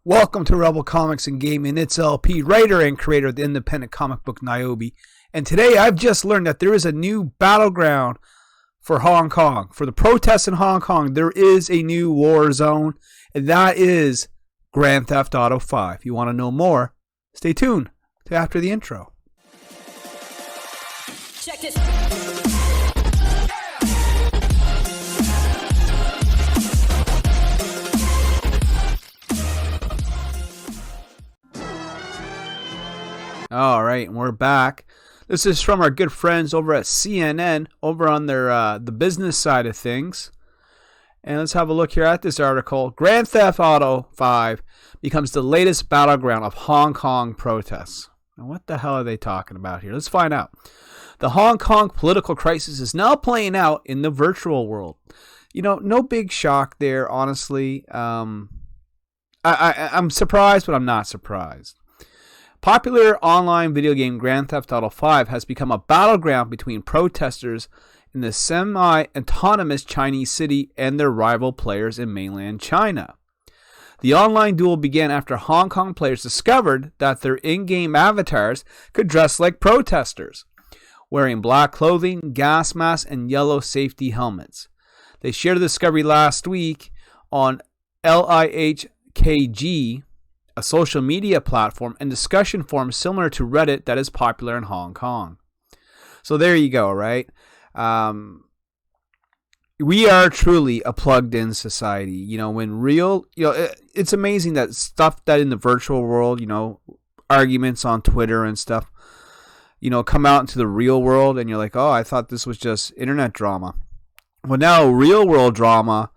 Welcome to Rebel Comics and Gaming. It's LP, writer and creator of the independent comic book Nyobi. And today I've just learned that there is a new battleground for Hong Kong. For the protests in Hong Kong, there is a new war zone, and that is Grand Theft Auto 5. If you want to know more, stay tuned to after the intro. Check this. All right, and we're back. This is from our good friends over at CNN, over on their the business side of things. And let's have a look here at this article. Grand Theft Auto 5 becomes the latest battleground of Hong Kong protests. Now, what the hell are they talking about here? Let's find out. The Hong Kong political crisis is now playing out in the virtual world. You know, no big shock there, honestly. I'm surprised, but I'm not surprised. Popular online video game Grand Theft Auto 5 has become a battleground between protesters in the semi-autonomous Chinese city and their rival players in mainland China. The online duel began after Hong Kong players discovered that their in-game avatars could dress like protesters, wearing black clothing, gas masks, and yellow safety helmets. They shared the discovery last week on LIHKG, a social media platform and discussion forum similar to Reddit that is popular in Hong Kong. So there you go, right? We are truly a plugged-in society. You know, it's amazing that stuff that in the virtual world, arguments on Twitter and stuff, come out into the real world, and you're like, oh, I thought this was just internet drama. Well, now real world drama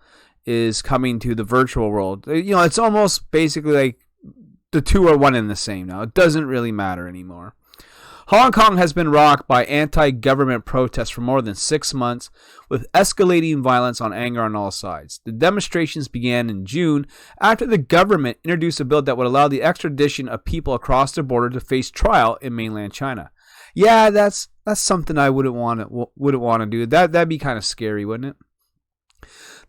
is coming to the virtual world. It's almost basically like the two are one and the same now. It doesn't really matter anymore. Hong Kong has been rocked by anti-government protests for more than 6 months, with escalating violence on anger on all sides. The demonstrations began in June after the government introduced a bill that would allow the extradition of people across the border to face trial in mainland China. Yeah, that's something I wouldn't want to do. That'd be kind of scary, wouldn't it?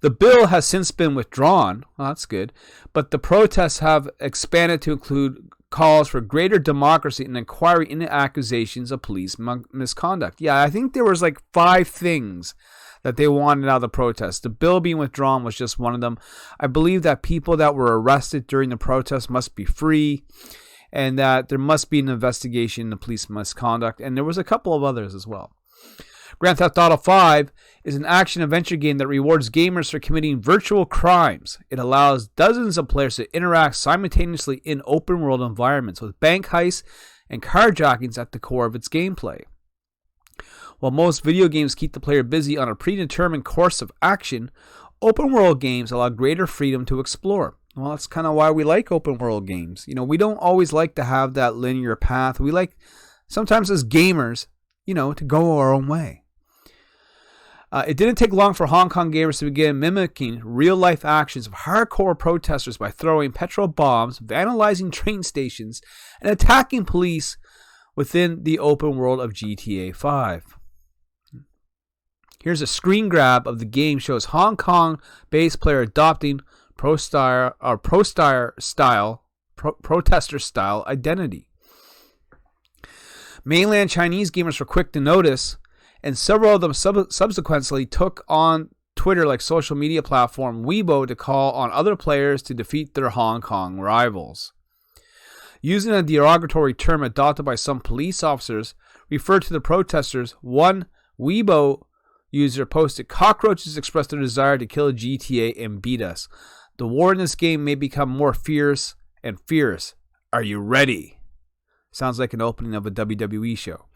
The bill has since been withdrawn. Well, that's good. But the protests have expanded to include calls for greater democracy and inquiry into accusations of police misconduct. Yeah, I think there was like 5 things that they wanted out of the protest. The bill being withdrawn was just one of them. I believe that people that were arrested during the protest must be free, and that there must be an investigation into police misconduct. And there was a couple of others as well. Grand Theft Auto 5 is an action-adventure game that rewards gamers for committing virtual crimes. It allows dozens of players to interact simultaneously in open-world environments, with bank heists and carjackings at the core of its gameplay. While most video games keep the player busy on a predetermined course of action, open-world games allow greater freedom to explore. Well, that's kind of why we like open-world games. We don't always like to have that linear path. We like, sometimes as gamers, to go our own way. It didn't take long for Hong Kong gamers to begin mimicking real-life actions of hardcore protesters by throwing petrol bombs, vandalizing train stations, and attacking police within the open world of GTA 5. Here's a screen grab of the game shows Hong Kong-based player adopting protester style identity. Mainland Chinese gamers were quick to notice, and several of them subsequently took on Twitter like social media platform Weibo to call on other players to defeat their Hong Kong rivals. Using a derogatory term adopted by some police officers referred to the protesters, one Weibo user posted, "Cockroaches expressed their desire to kill GTA and beat us. The war in this game may become more fierce and fierce. Are you ready?" Sounds like an opening of a WWE show.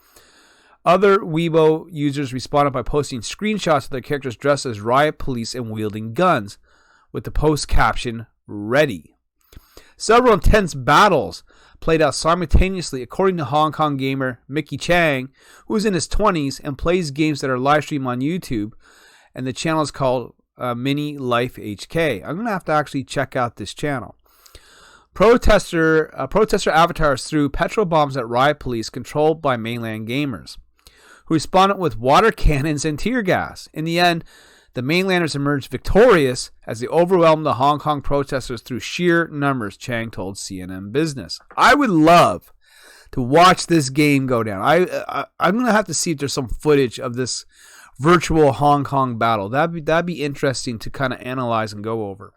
Other Weibo users responded by posting screenshots of their characters dressed as riot police and wielding guns, with the post caption, "Ready." Several intense battles played out simultaneously, according to Hong Kong gamer Mickey Chang, who is in his 20s and plays games that are live streamed on YouTube, and the channel is called Mini Life HK. I'm going to have to actually check out this channel. Protester avatars threw petrol bombs at riot police controlled by mainland gamers, who responded with water cannons and tear gas. In the end, The mainlanders emerged victorious as they overwhelmed the Hong Kong protesters through sheer numbers, Chang told CNN Business. I would love to watch this game go down. I'm going to have to see if there's some footage of this virtual Hong Kong battle. That'd be interesting to kind of analyze and go over.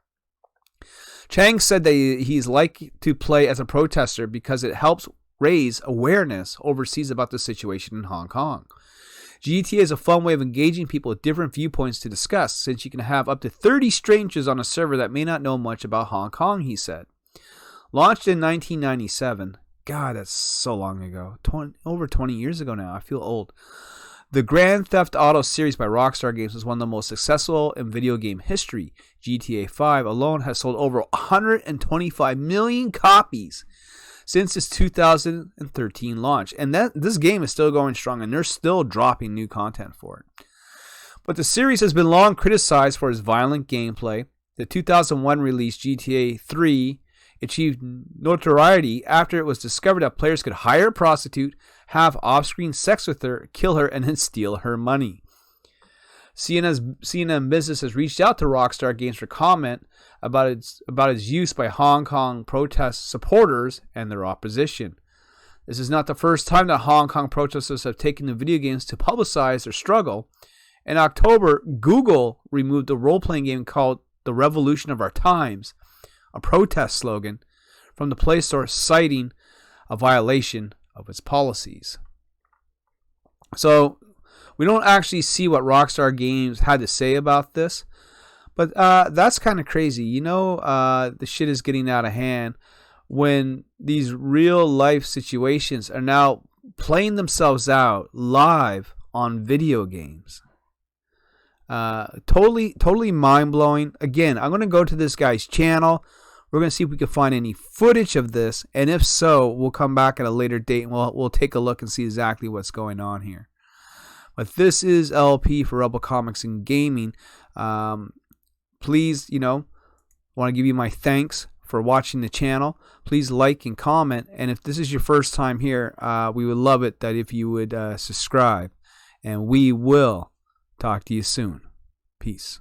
Chang said that he's like to play as a protester because it helps raise awareness overseas about the situation in Hong Kong. GTA is a fun way of engaging people with different viewpoints to discuss, since you can have up to 30 strangers on a server that may not know much about Hong Kong, he said. Launched in 1997, God, that's so long ago, over 20 years ago now, I feel old. The Grand Theft Auto series by Rockstar Games is one of the most successful in video game history. GTA 5 alone has sold over 125 million copies since its 2013 launch. And this game is still going strong, and they're still dropping new content for it. But the series has been long criticized for its violent gameplay. The 2001 release GTA 3 achieved notoriety after it was discovered that players could hire a prostitute, have off-screen sex with her, kill her, and then steal her money. CNN Business has reached out to Rockstar Games for comment about its use by Hong Kong protest supporters and their opposition. This is not the first time that Hong Kong protesters have taken to video games to publicize their struggle. In October, Google removed a role-playing game called The Revolution of Our Times, a protest slogan, from the Play Store, citing a violation of its policies. So we don't actually see what Rockstar Games had to say about this, but that's kind of crazy. You know, the shit is getting out of hand when these real life situations are now playing themselves out live on video games. Totally mind-blowing. Again, I'm going to go to this guy's channel. We're going to see if we can find any footage of this, and if so, we'll come back at a later date and we'll take a look and see exactly what's going on here. But this is LP for Rebel Comics and Gaming. Please, want to give you my thanks for watching the channel. Please like and comment, and if this is your first time here, we would love it that if you would subscribe, and we will talk to you soon. Peace.